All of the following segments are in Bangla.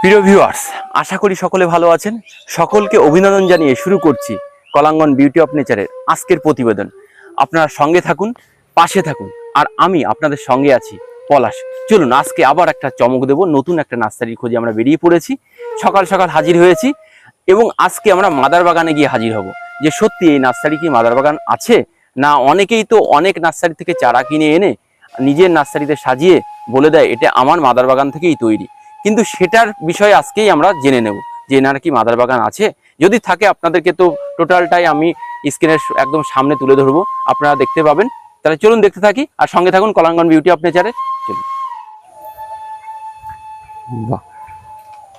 প্রিয় ভিউয়ার্স, আশা করি সকলে ভালো আছেন। সকলকে অভিনন্দন জানিয়ে শুরু করছি কলাঙ্গন বিউটি অফ নেচারের আজকের প্রতিবেদন। আপনারা সঙ্গে থাকুন, পাশে থাকুন, আর আমি আপনাদের সঙ্গে আছি পলাশ। চলুন আজকে আবার একটা চমক দেব। নতুন একটা নার্সারির খোঁজে আমরা বেরিয়ে পড়েছি, সকাল সকাল হাজির হয়েছি এবং আজকে আমরা মাদার বাগানে গিয়ে হাজির হব যে সত্যি এই নার্সারি কি মাদার বাগান আছে না। অনেকেই তো অনেক নার্সারি থেকে চারা কিনে এনে নিজের নার্সারিতে সাজিয়ে বলে দেয় এটা আমার মাদার বাগান থেকেই তৈরি, কিন্তু সেটার বিষয়ে আজকেই আমরা জেনে নেব যে এনার কি মাদার বাগান আছে। যদি থাকে আপনাদেরকে তো টোটালটাই আমি স্ক্রিনের একদম সামনে তুলে ধরবো, আপনারা দেখতে পাবেন। তাহলে চলুন দেখতে থাকি আর সঙ্গে থাকুন কলাঙ্গন বিউটি অফ নেচারে। চলুন। বাহ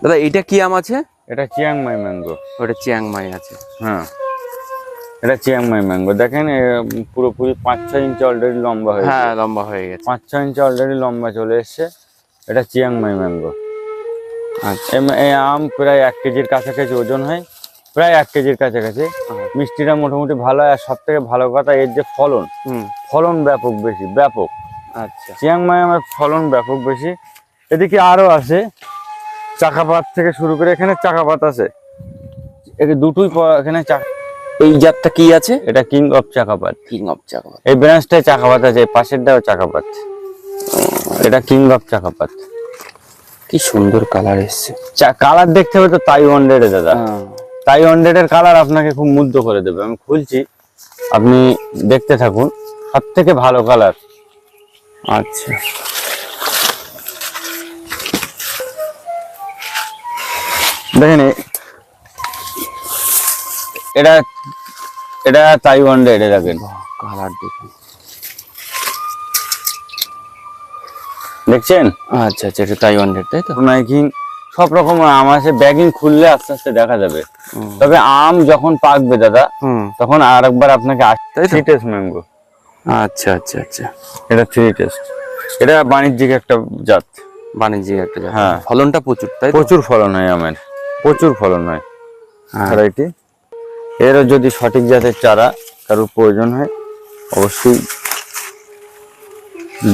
দাদা, এটা কি আম আছে? এটা চিয়াংমাই ম্যাঙ্গো। ওটা চিয়াংমাই আছে। হ্যাঁ, এটা চিয়াংমাই ম্যাঙ্গো। দেখেন পুরোপুরি 5-6 ইঞ্চি অলরেডি লম্বা হয়ে গেছে। হ্যাঁ, লম্বা হয়ে গেছে। 5-6 ইঞ্চি অলরেডি লম্বা চলে এসছে। এটা চিয়াংমাই ম্যাঙ্গো। আচ্ছা, এই আম প্রায় 1 কেজির কাছাকাছি ওজন হয়, প্রায় 1 কেজির কাছাকাছি। মিষ্টিটা মোটামুটি ভালো হয়, আর সব থেকে ভালো কথা এর যে ফলন ব্যাপক বেশি, ব্যাপক। আচ্ছা, চিয়াংমাই আমের ফলন ব্যাপক বেশি। এদিকে আরো আছে, চাকাপাত থেকে শুরু করে এখানে চাকাপাত আছে, দুটোই এখানে এই জাতটা কি আছে? এটা কিং অফ চাকাপাত। কিং অফ চাকাপাত। এই ব্রাঞ্চটায় চাকাপাত আছে, পাশেরটাও চাকাপাত। এটা কিং অফ চাকাপাত। কি সুন্দর কালার এসছে। কালার দেখতে হবে তো তাই 100 দাদা। তাই 100 এর কালার আপনাকে খুব মুগ্ধ করে দেবে। আমি খুলছি, আপনি দেখতে থাকুন। সব থেকে ভালো কালার। আচ্ছা, দেখেন এটা এটা তাই 100 দেখেন কালার দেখুন, দেখছেন? আচ্ছা আচ্ছা, এটা তাই 100, তাই তো? নাইকিং সব রকম আম আছে। ব্যাগিং খুললে আস্তে আস্তে দেখা যাবে। তবে আম যখন পাকবে দাদা, তখন আরেকবার আপনাকে থ্রি টেস্ট ম্যাঙ্গো। আচ্ছা আচ্ছা আচ্ছা, এটা থ্রি টেস্ট। এটা বাণিজ্যিক একটা জাত। বাণিজ্যিক একটা জাত। হ্যাঁ, ফলনটা প্রচুর, তাই তো? প্রচুর ফলন হয় আমের, প্রচুর ফলন হয়। ভ্যারাইটি এরও যদি সঠিক জাতের চারা কারোর প্রয়োজন হয় অবশ্যই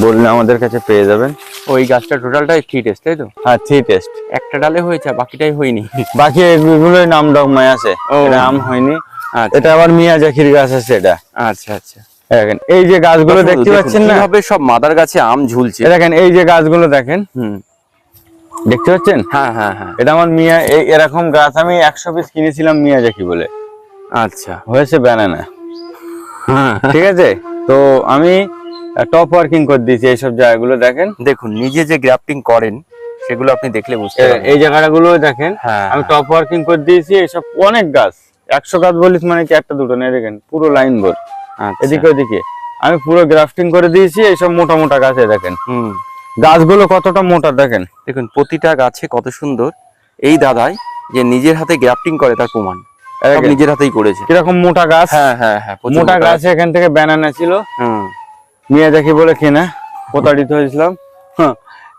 বললে আমাদের কাছে পেয়ে যাবেন। ওই গাছটা টোটালটাই থ্রি টেস্ট, তাই তো? হ্যাঁ, থ্রি টেস্ট। একটা ডালে হয়েছে, বাকিটাই হয়নি। বাকি এগুলোই নাম ডগমাই আছে, এটা আম হয়নি। এটা আবার মিয়াজাকির গাছ আছে এটা। আচ্ছা আচ্ছা, দেখেন এই যে গাছগুলো দেখতে পাচ্ছেন না, কিভাবে সব মাদার গাছে আম ঝুলছে। দেখেন এই যে গাছগুলো দেখেন, দেখতে পাচ্ছেন? হ্যাঁ হ্যাঁ হ্যাঁ, এটা আমার এরকম গাছ আমি 100 পিস কিনেছিলাম মিয়াজাকি বলে। আচ্ছা, হয়েছে ব্যানানা। ঠিক আছে, তো আমি টপ ওয়ার্কিং করে দিয়েছি এইসব জায়গাগুলো। দেখেন, দেখুন নিজে যে গ্রাফটিং করেন সেগুলো আপনি দেখলে বুঝতে পারবেন। এই জায়গাগুলো দেখেন, আমি টপ ওয়ার্কিং করে দিয়েছি। এইসব অনেক গাছ, 100 গাছ বলিস মানে কি একটা দুটো নেই, দেখেন পুরো লাইন ভর। এদিকে ওদিকে আমি পুরো গ্রাফটিং করে দিয়েছি। এইসব মোটা মোটা গাছে দেখেন গাছগুলো কতটা মোটা। দেখেন দেখুন প্রতিটা গাছে কত সুন্দর। এই দাদাই যে নিজের হাতে গ্রাফটিং করে তার প্রমাণ, নিজের হাতেই করেছে। কিরকম মোটা গাছ। হ্যাঁ হ্যাঁ হ্যাঁ, মোটা গাছ। এখান থেকে ব্যানানা ছিল, মিয়াজাকি বলে কিনা প্রতারিত হয়েছিলাম।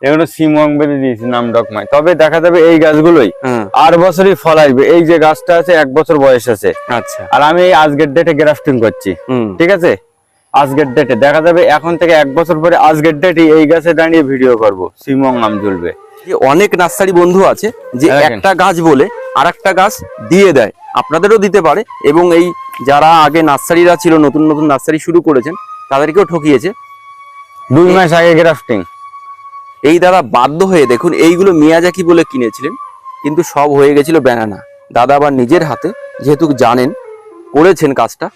এগুলো সিমং বেঁধে দিয়েছি নাম ডকমাই। তবে দেখা যাবে এই গাছগুলোই 8 বছরই ফল আসবে। এই যে গাছটা আছে 1 বছর বয়স আছে। আচ্ছা, আর আমি এই আজকের ডেটে গ্রাফটিং করছি। ঠিক আছে, আজকের ডেটে দেখা যাবে এখন থেকে 1 বছর পরে আজকের ডেটে এই গাছে দাঁড়িয়ে ভিডিও করব, সিমং আম ঝুলবে। অনেক নার্সারি বন্ধু আছে যে একটা গাছ বলে আরেকটা গাছ দিয়ে দেয়, আপনাদেরও দিতে পারে। এবং এই যারা আগে নার্সারিরা ছিল, নতুন নতুন নার্সারি শুরু করেছেন, তাদেরকেও ঠকিয়েছে। 2 মাস আগে গ্রাফটিং। এই দাদা বাধ্য হয়ে দেখুন এইগুলো মিয়াজাকি বলে কিনেছিলেন, কিন্তু সব হয়ে গেছিল ব্যানানা। দাদা আবার নিজের হাতে যেহেতু জানেন করেছেন কাজটা,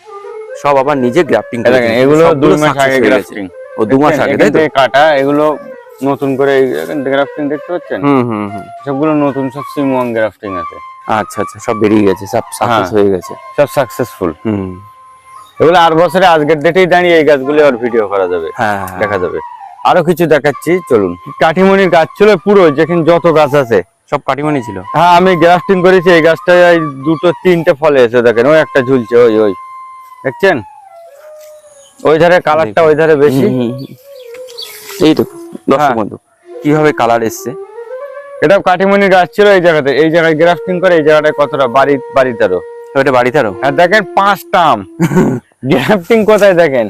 সব আবার নিজে গ্রাফটিং করেছেন। এগুলো 2 মাস আগে গ্রাফটিং। ও 2 মাস আগে, তাই তো? কাটা এগুলো নতুন করে গ্রাফটিং দেখতে পাচ্ছেন? সবগুলো নতুন, সব সিমং গ্রাফটিং আছে। আচ্ছা আচ্ছা, সব বেরিয়ে গেছে, সব সাকসেস হয়ে গেছে, সব সাকসেসফুল। এগুলো 8 বছরে আজকের ডেটেই দাঁড়িয়ে এই গাছগুলো আর ভিডিও করা যাবে, দেখা যাবে। আরো কিছু দেখাচ্ছি, চলুন। কাঠিমনির গাছ ছিল পুরো, যেখানে যত গাছ আছে সব কাঠিমনি ছিল। হ্যাঁ, আমি গ্রাফটিং করেছি। এই গাছটায় 2-3টে ফলে এসে দেখেন, ওই একটা ঝুলছে, ওই ওই দেখছেন? ওই ধারে কালারটা ওই ধারে বেশি। এই দেখুন দর্শক বন্ধু কিভাবে কালার এসছে। এটা কাঠিমনির গাছ ছিল এই জায়গাতে, এই জায়গায় গ্রাফটিং করে এই জায়গাটায় কতটা বাড়িটারও। ওইটা বাড়িটারও। আর দেখেন 5টা আম গ্রাফটিং কোথায় দেখেন,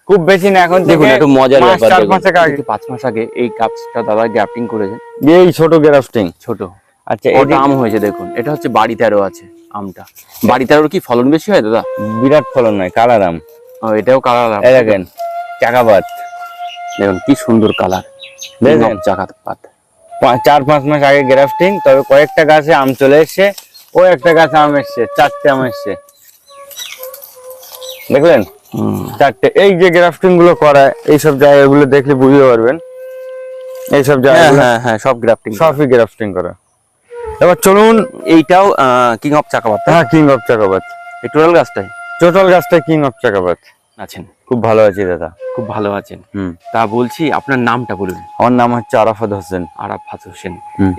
খুব বেশি না। এখন দেখুন একটু মজার ব্যাপার, 4-5 মাস আগে 5 মাস আগে এই গাছটা দাদা গ্রাফটিং করেছেন। এই ছোট গ্রাফটিং, ছোট। আচ্ছা, কত আম হয়েছে দেখুন, এটা হচ্ছে বাড়ি 13 আছে আমটা। বাড়ি 13 কি ফলন বেশি হয় দাদা? বিরাট ফলন নয়, কালার আম। ও, এটাও কালার আম। এই দেখেন চাকাপাত, দেখুন কি সুন্দর কালার, দেখেন চাকাপাত। 4-5 মাস আগে গ্রাফটিং, তবে কয়েকটা গাছে আম চলে এসছে, ও একটা গাছে আম এসছে, 4টে আম এসছে, দেখলেন? 4টে। এই যে গ্রাফটিং গুলো করায় এইসব জায়গাগুলো দেখলে বুঝতে পারবেন, এইসব জায়গাগুলো হ্যাঁ সব গ্রাফটিং, সবই গ্রাফটিং করা। এবার চলুন, এইটাও কিং অফ চাকাপাত। হ্যাঁ কিং অফ চাকাপাত, এই টোটাল গাছটাই কিং অফ চাকাপাত। আছেন? খুব ভালো আছি দাদা। খুব ভালো আছেন। তা বলছি আপনার নামটা বলুন। আমার নাম হচ্ছে আরাফাত হোসেন। আরাফাত হোসেন।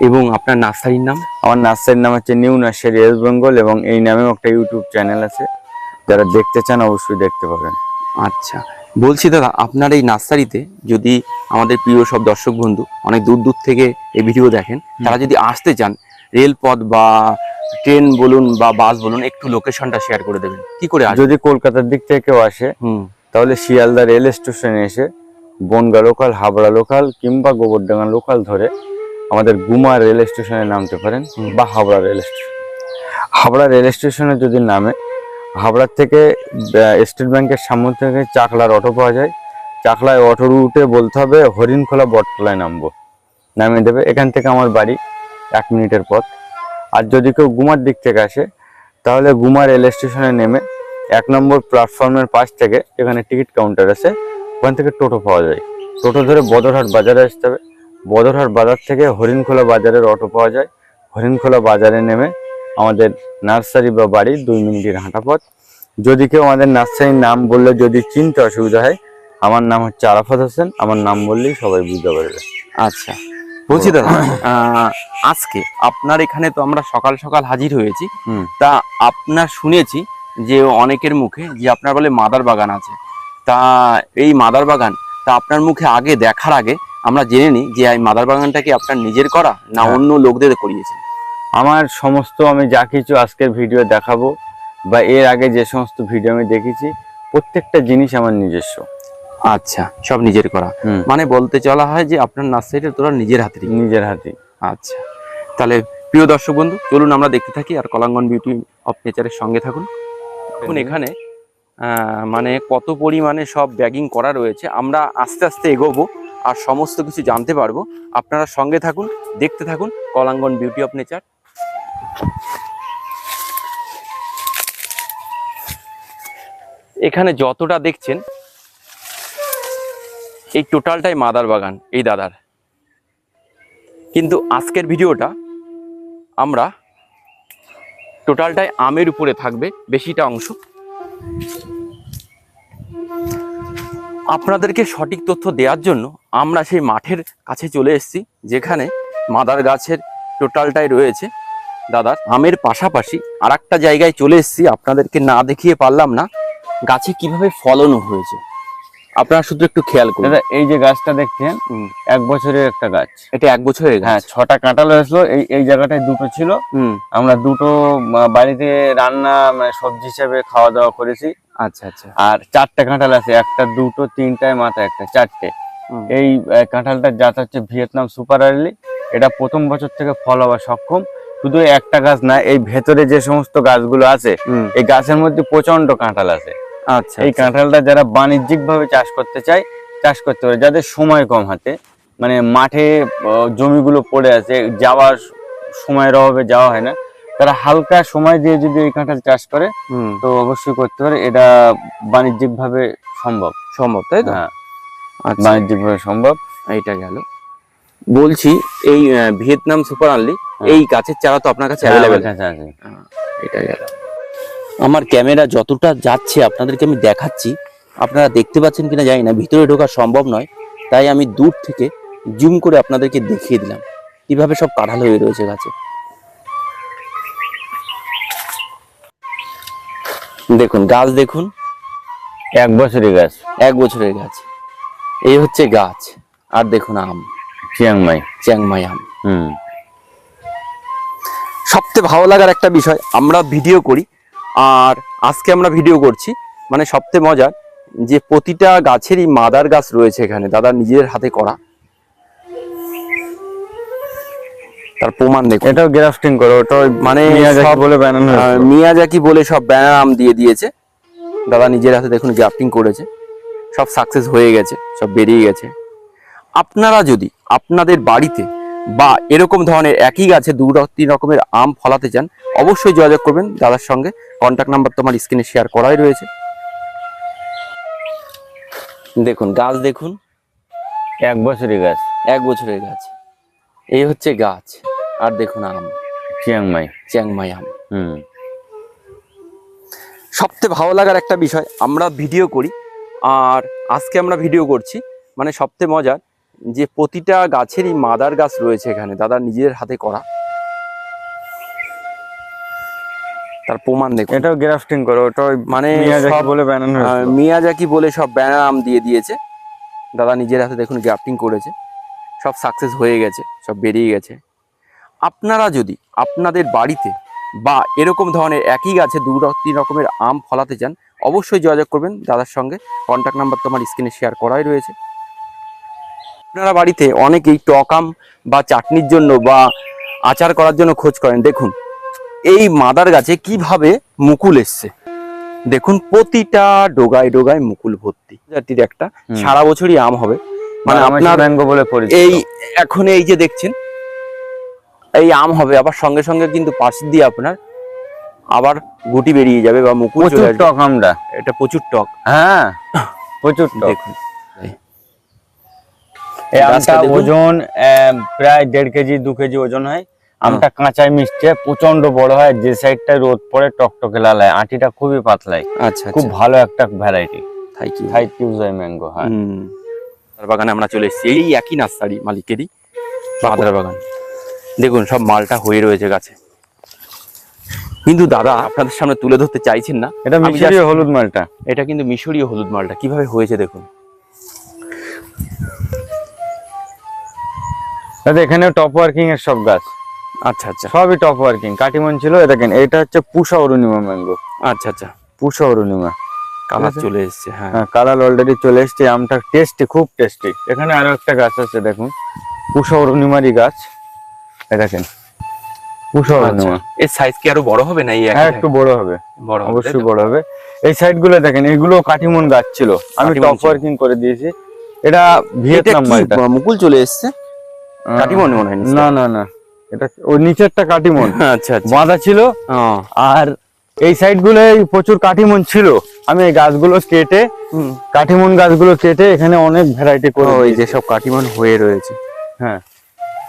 এবং আপনার নার্সারির নাম? আমার নার্সারির নাম হচ্ছে নিউ নার্সারি ওয়েস্ট বেঙ্গল, এবং এই নামেও একটা ইউটিউব চ্যানেল আছে, যারা দেখতে চান অবশ্যই দেখতে পাবেন। আচ্ছা, বলছি দাদা আপনার এই নার্সারিতে যদি আমাদের প্রিয় সব দর্শক বন্ধু অনেক দূর দূর থেকে এই ভিডিও দেখেন, তারা যদি আসতে চান, রেলপথ বা ট্রেন বলুন বা বাস বলুন, একটু লোকেশনটা শেয়ার করে দেবেন, কি করে আসবে? যদি কলকাতার দিক থেকে কেউ আসে তাহলে শিয়ালদা রেল স্টেশনে এসে বনগা লোকাল, হাবড়া লোকাল কিংবা গোবরডাঙ্গা লোকাল ধরে আমাদের গুমা রেল স্টেশনে নামতে পারেন, বা Habra rail station. Habra rail স্টেশনে যদি নামে, হাবড়ার থেকে স্টেট ব্যাংকের সামনে থেকে চাকলার অটো পাওয়া যায়, চাকলায় অটো রুটে বলতে হবে হরিণখোলা বটতলায় নামবো, নামিয়ে দেবে। এখান থেকে আমার বাড়ি 1 মিনিটের পথ। আর যদি কেউ গুমার দিক থেকে আসে তাহলে গুমা রেল স্টেশনে নেমে 1 নম্বর প্ল্যাটফর্মের পাশ থেকে, এখানে টিকিট কাউন্টার আছে, ওখান থেকে টোটো পাওয়া যায়। টোটো ধরে বদরহাট বাজারে আসতে হবে, বদরহাট বাজার থেকে হরিণখোলা বাজারের অটো পাওয়া যায়। হরিণখোলা বাজারে নেমে আমাদের নার্সারি বা বাড়ি 2 মিনিটের হাঁটা পথ। যদি কেউ আমাদের নার্সারির নাম বললে যদি চিনতে অসুবিধা হয়, আমার নাম হচ্ছে আরাফাত হোসেন, আমার নাম বললেই সবাই বুঝতে পারবে। আচ্ছা, বলছি দাদা আজকে আপনার এখানে তো আমরা সকাল সকাল হাজির হয়েছি, তা আপনার শুনেছি যে অনেকের মুখে যে আপনার বলে মাদার বাগান আছে, তা এই মাদার বাগান তা আপনার মুখে আগে দেখার আগে আমরা জেনে নিই যে এই মাদার বাগানটা কি আপনার নিজের করা না অন্য লোকদের করিয়েছেন? আমার সমস্ত, আমি যা কিছু আজকের ভিডিও দেখাবো বা এর আগে যে সমস্ত ভিডিও আমি দেখেছি, প্রত্যেকটা জিনিস আমার নিজস্ব। আচ্ছা, সব নিজের করা, মানে বলতে চলা হয় যে আপনার নার্সারিটা তোরা নিজের হাতে। আচ্ছা, তাহলে প্রিয় দর্শক বন্ধু চলুন আমরা দেখতে থাকি, আর কলাঙ্গন বিউটি অফ নেচারের সঙ্গে থাকুন। এখন এখানে মানে কত পরিমাণে সব ব্যাগিং করা রয়েছে, আমরা আস্তে আস্তে এগোবো আর সমস্ত কিছু জানতে পারবো। আপনারা সঙ্গে থাকুন, দেখতে থাকুন কলাঙ্গন বিউটি অফ নেচার। এখানে যতটা দেখছেন এই টোটালটাই মাদার বাগান এই দাদার, কিন্তু আজকের ভিডিওটা আমরা টোটালটাই আমের উপরে থাকবে বেশিটা অংশ। আপনাদেরকে সঠিক তথ্য দেওয়ার জন্য আমরা সেই মাঠের কাছে চলে এসেছি, যেখানে মাদার গাছের টোটালটাই রয়েছে দাদার। আমের পাশাপাশি আর একটা জায়গায় চলে এসেছি, আপনাদেরকে না দেখিয়ে পারলাম না গাছে কিভাবে ফলনও হয়েছে। আপনারা শুধু একটু খেয়াল করুন, এই যে গাছটা দেখছেন 1 বছরের একটা গাছ, এটা 1 বছরের গাছ। হ্যাঁ, 6টা কাঁঠাল হয়েছিল। এই জায়গাটায় 2টো ছিল, আমরা 2টো বাড়িতে রান্না মানে সবজি হিসাবে খাওয়া দাওয়া করেছি। আচ্ছা আচ্ছা। আর 4টে কাঁঠাল আছে, 1টা 2টো 3টায় মাথায় একটা, 4টে। এই কাঁঠালটার জাত হচ্ছে ভিয়েতনাম সুপার আর্লি। এটা প্রথম বছর থেকে ফল হওয়া সক্ষম। শুধু একটা গাছ না, এই ভেতরে যে সমস্ত গাছগুলো আছে এই গাছের মধ্যে প্রচন্ড কাঁঠাল আছে। আচ্ছা, এই কাঁঠালটা যারা বাণিজ্যিক ভাবে চাষ করতে চায় চাষ করতে পারে, যাদের সময় কম হাতে, মানে মাঠে জমিগুলো পড়ে আছে, যাওয়ার সময়ের অভাবে যাওয়া হয় না, তারা হালকা সময় দিয়ে যদি এই কাঁঠাল চাষ করে তো অবশ্যই করতে পারে। এটা বাণিজ্যিক ভাবে সম্ভব, তাই তো? হ্যাঁ, বাণিজ্যিক ভাবে সম্ভব। এইটা গেল। বলছি এই ভিয়েতনাম সুপার আর্লি এই গাছের চারা তো আপনার কাছে অ্যাভেলেবেল আছে? এটা গেল। আমার ক্যামেরা যতটা যাচ্ছে আপনাদেরকে আমি দেখাচ্ছি, আপনারা দেখতে পাচ্ছেন কিনা জানি না, ভিতরে ঢোকা সম্ভব নয়, তাই আমি দূর থেকে জুম করে আপনাদেরকে দেখিয়ে দিলাম কিভাবে সব কাঁঠাল হয়ে রয়েছে গাছে। দেখুন গাছ, দেখুন 1 বছরের গাছ, 1 বছরের গাছ। এই হচ্ছে গাছ, আর দেখুন আম, চিয়াংমাই আম। সবচেয়ে ভালো লাগার একটা বিষয়, আমরা ভিডিও করি, আর আজকে আমরা ভিডিও করছি, মানে সবচেয়ে মজার যে প্রতিটা গাছেরই মাদার গাছ রয়েছে এখানে, দাদা নিজের হাতে করা। তার প্রমাণ দেখুন। এটাও গ্রাফটিং করে, ওটা মানে মিয়াজাকি সব বলে বানানো হয়েছে। মিয়াজাকি বলে সব ব্যানার নাম দিয়ে দিয়েছে। দাদা নিজের হাতে দেখুন গ্রাফটিং করেছে, সব সাকসেস হয়ে গেছে, সব বেরিয়ে গেছে। আপনারা যদি আপনাদের বাড়িতে বা এরকম ধরনের একই গাছে 2-3 রকমের আম ফলাতে চান, অবশ্যই যোগাযোগ করবেন দাদার সঙ্গে। কন্ট্যাক্ট নাম্বার তোমার স্ক্রিনে শেয়ার করাই রয়েছে। দেখুন গাছ, দেখুন 1 বছরের গাছ, 1 বছরের গাছ। এই হচ্ছে গাছ, আর দেখুন আম, চিয়াংমাই। চ্যাংমাই আম। সবথেকে ভালো লাগার একটা বিষয়, আমরা ভিডিও করি, আর আজকে আমরা ভিডিও করছি, মানে সবথেকে মজার যে প্রতিটা গাছেরই মাদার গাছ রয়েছে এখানে, দাদা নিজের হাতে করা, তার প্রমাণ দেখুন। এটাও গ্রাফটিং করে, ওটা মানে মিয়াজাকি সব বলে বানানো হয়েছে। মিয়াজাকি বলে সব ব্যানার নাম দিয়ে দিয়েছে। দাদা নিজের হাতে দেখুন গ্রাফটিং করেছে, সব সাকসেস হয়ে গেছে, সব বেরিয়ে গেছে। আপনারা যদি আপনাদের বাড়িতে বা এরকম ধরনের একই গাছে 2-3 রকমের আম ফলাতে চান, অবশ্যই যোগাযোগ করবেন দাদার সঙ্গে। কন্ট্যাক্ট নাম্বার তোমার স্ক্রিনে শেয়ার করাই রয়েছে। আপনারা বাড়িতে অনেকেই টক আম বা চাটনির জন্য বা আচার করার জন্য খোঁজ করেন। দেখুন এই মাদার গাছে কিভাবে মুকুল এসছে, দেখুন প্রতিটা ডোগায় ডোগায় মুকুল ভর্তি। জাতির একটা সারা বছরই আম হবে, মানে আপনার ম্যাঙ্গো বলে পরিচিত। এই এখন এই যে দেখছেন এই আম হবে, আবার সঙ্গে সঙ্গে কিন্তু পাশ দিয়ে আপনার আবার গুটি বেরিয়ে যাবে বা মুকুল চলে প্রচুর আসবে। টক আমটা, এটা প্রচুর টক। হ্যাঁ প্রচুর টক। দেখুন এই গাছটা আমটা দেখুন। ওজন প্রায় 1.5 কেজি 2 কেজি ওজন হয়। আমটা কাঁচায় মিষ্টি, প্রচন্ড বড় হয়, যে সাইডটা রোদ পড়ে টকটকে লাল হয়, আটিটা খুবই পাতলায়, আচ্ছা খুব ভালো একটা ভ্যারাইটি। থাই কিউজাই ম্যাঙ্গো। হ্যাঁ, তার বাগানে আমরা চলে এসেছি, এই একই নার্সারি মালিকেরই মাদার বাগান। দেখুন সব মালটা হয়ে রয়েছে গাছে, কিন্তু দাদা আপনাদের সামনে তুলে ধরতে চাইছেন না। এটা আমি মিশরীয় হলুদ মালটা। এটা কিন্তু মিশরীয় হলুদ মালটা কিভাবে হয়েছে দেখুন। দাদা এখানে টপ ওয়ার্কিং এর সব গাছ, আচ্ছা আচ্ছা সবই টপ ওয়ার্কিং। কাটিমন ছিল, দেখেন এটা হচ্ছে পুষা অরুণিমা ম্যাঙ্গো। আচ্ছা আচ্ছা, পুষা অরুণিমা কালার চলে এসছে। হ্যাঁ হ্যাঁ, কালার অলরেডি চলে এসছে। আমটা টেস্টি, খুব টেস্টি। এখানে আরো একটা গাছ আছে দেখুন, পুষা অরুণিমারই গাছ। এই দেখেন পুষা অরুণিমা। এর সাইজ কি আরো বড় হবে না? এই হ্যাঁ একটু বড় হবে, বড় হবে, অবশ্যই তাই তো? বড় হবে। এই সাইড গুলো দেখেন, এগুলো কাটিমন গাছ ছিল, আমি কাটিমন টপ ছিল। ওয়ার্কিং করে দিয়েছি। এটা এটা ভিয়েতনাম কি মালটা। মুকুল চলে এসছে? কাটিমন মনে হয় নিচটা। না না না, এটা ওই নিচেরটা কাটিমন আচ্ছা আচ্ছা, বাঁধা ছিল। আর এই সাইড গুলোয় প্রচুর কাটিমন ছিল। আমি এই গাছগুলো কেটে, কাটিমন গাছগুলো কেটে এখানে অনেক ভ্যারাইটি করে ওই যে দিয়েছি। সব কাটিমন হয়ে রয়েছে। হ্যাঁ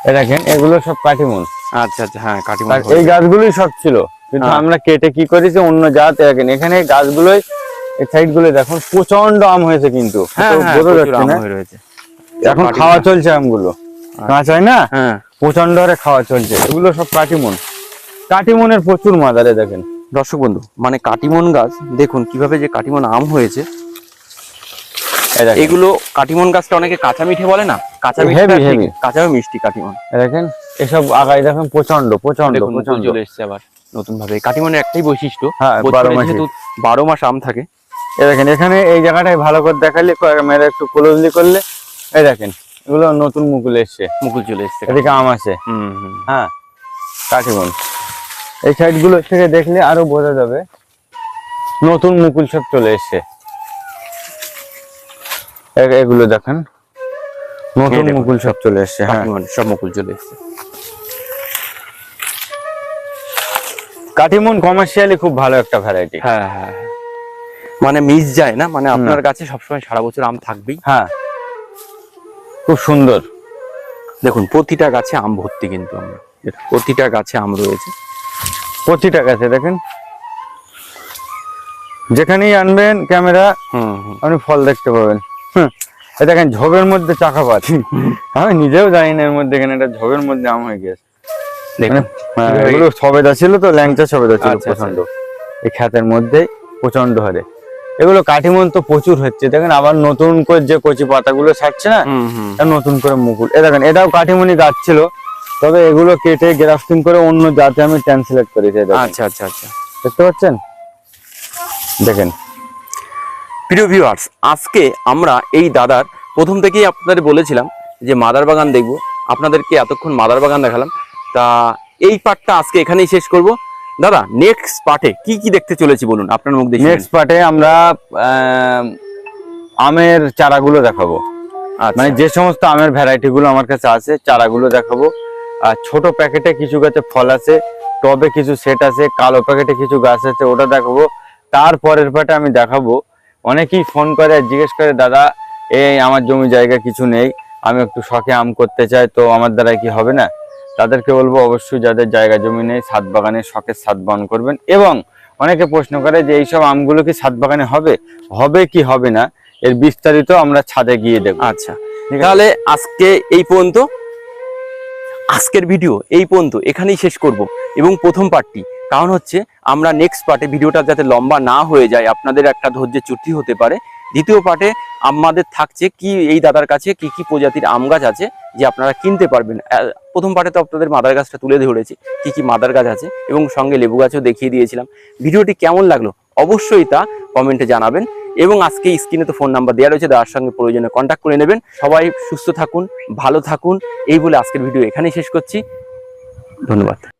এই দেখেন, এগুলো সব কাটিমন। আচ্ছা আচ্ছা, হ্যাঁ কাটিমন আর এই গাছগুলোই সব ছিল, কিন্তু হ্যাঁ। আমরা কেটে কি করেছি অন্য জাত। দেখেন এখানে এই গাছগুলোই, এই সাইড গুলো দেখুন প্রচন্ড আম হয়েছে, কিন্তু হ্যাঁ তো হ্যাঁ, বোঝা প্রচুর যাচ্ছে আম না। হয়ে রয়েছে। এখন খাওয়া চলছে আমগুলো, কাঁচায় না, হ্যাঁ প্রচন্ড হারে খাওয়া চলছে। এগুলো সব কাটিমন, কাটিমনের প্রচুর মাদারে। দেখেন দর্শক বন্ধু, মানে কাটিমন গাছ দেখুন কিভাবে যে কাটিমন আম হয়েছে। এই দেখেন, এগুলো কাটিমন গাছটা অনেকে কাঁচা মিঠে বলে না, কাঁচা মিঠে Heavy, heavy। কাঁচা মিষ্টি কাটিমন। এই দেখেন এসব আগাই দেখেন প্রচন্ড প্রচন্ড দেখুন মুকুল প্রচন্ড। চলে এসছে আবার নতুন ভাবে। কাটিমনের একটাই বৈশিষ্ট্য, হ্যাঁ, বছরে 12 মাসে। যেহেতু 12 মাস আম থাকে। এই দেখেন এখানে এই জায়গাটায় ভালো করে দেখালে, ক্যামেরা একটু ক্লোজলি করলে, এই দেখেন এগুলো নতুন মুকুল এসছে, মুকুল চলে এসছে। এদিকে আম আছে। হুম। হ্যাঁ কাটিমন। এই সাইড গুলো থেকে দেখলে আরো বোঝা যাবে, নতুন মুকুল সব চলে এসছে। এগুলো দেখেন নতুন দেখুন, মুকুল সব চলে এসছে। হ্যাঁ, কাটিমন সব মুকুল চলে এসছে। কাটিমন কমার্শিয়ালি খুব ভালো একটা ভ্যারাইটি। হ্যাঁ হ্যাঁ, মানে মিস যায় না, মানে আপনার কাছে সবসময় সারা বছর আম থাকবেই। হ্যাঁ খুব সুন্দর। দেখুন প্রতিটা গাছে আম ভর্তি, কিন্তু আমরা প্রতিটা গাছে আম রয়েছে। প্রতিটা গাছে দেখেন, যেখানেই আনবেন ক্যামেরা আপনি ফল দেখতে পাবেন। এই দেখেন ঝোপের মধ্যে চাকাপাত, আমি নিজেও জানি না এর মধ্যে, এখানে একটা ঝোপের মধ্যে আম হয়ে গেছে। দেখুন এগুলো সবেদা ছিল তো, ল্যাংচা সবেদা ছিল আচ্ছা, প্রচন্ড, এই ক্ষেতের মধ্যে প্রচন্ড হারে। এগুলো কাটিমন তো প্রচুর হচ্ছে। দেখেন আবার নতুন করে যে কচি পাতাগুলো ছাড়ছে না, নতুন করে মুকুল। এ দেখেন এটাও কাটিমনি গাছ ছিল, তবে এগুলো কেটে গ্রাফটিং করে অন্য জাতে আমি ট্রান্সলেট করেছি। আচ্ছা আচ্ছা আচ্ছা, দেখতে পাচ্ছেন, দেখেন। প্রিয় ভিউয়ার্স, আজকে আমরা এই দাদার প্রথম থেকেই আপনাদের বলেছিলাম যে মাদার বাগান দেখব, আপনাদেরকে এতক্ষণ মাদার বাগান দেখালাম। তা এই পার্টটা আজকে এখানেই শেষ করব। দাদা নেক্সট পার্টে কি কি দেখতে চলেছি বলুন, আপনার মুখ দেখে। নেক্সট পার্টে আমরা আমের চারাগুলো দেখাবো, মানে যে সমস্ত আমের ভ্যারাইটি গুলো আমার কাছে আছে চারাগুলো দেখাবো। আর ছোট প্যাকেটে কিছু গাছে ফল আছে, টবে কিছু সেট আছে, কালো প্যাকেটে কিছু গাছ আছে, ওটা দেখাবো। তারপরের পার্টে আমি দেখাবো, অনেকেই ফোন করে আর জিজ্ঞেস করে, দাদা এই আমার জমি জায়গা কিছু নেই, আমি একটু শখে আম করতে চাই, তো আমার দ্বারা কি হবে না? তাদেরকে বলবো অবশ্যই যাদের জায়গা জমি নেই ছাদ বাগানে শখের ছাদ বাগান করবেন। এবং অনেকে প্রশ্ন করে যে এইসব আমগুলো কি ছাদ বাগানে হবে, হবে কি হবে না, এর বিস্তারিত আমরা ছাদে গিয়ে দেখব। আচ্ছা, তাহলে আজকে এই পর্যন্ত, আজকের ভিডিও এই পর্যন্ত এখানেই শেষ করব এবং প্রথম পার্টটি, কারণ হচ্ছে আমরা নেক্সট পার্টে ভিডিওটা যাতে লম্বা না হয়ে যায়, আপনাদের একটা ধৈর্যের চ্যুতি হতে পারে। দ্বিতীয় পার্টে আমাদের থাকছে কি এই দাদার কাছে কি কি প্রজাতির আম গাছ আছে যে আপনারা কিনতে পারবেন। প্রথম পার্টে তো আপনাদের মাদার গাছটা তুলে ধরেছি, কি কি মাদার গাছ আছে এবং সঙ্গে লেবু গাছও দেখিয়ে দিয়েছিলাম। ভিডিওটি কেমন লাগলো অবশ্যই তা কমেন্টে জানাবেন এবং আজকে স্ক্রিনে তো ফোন নাম্বার দেওয়া রয়েছে, দাদার সঙ্গে প্রয়োজনে কন্ট্যাক্ট করে নেবেন। সবাই সুস্থ থাকুন, ভালো থাকুন, এই বলে আজকের ভিডিও এখানেই শেষ করছি। ধন্যবাদ।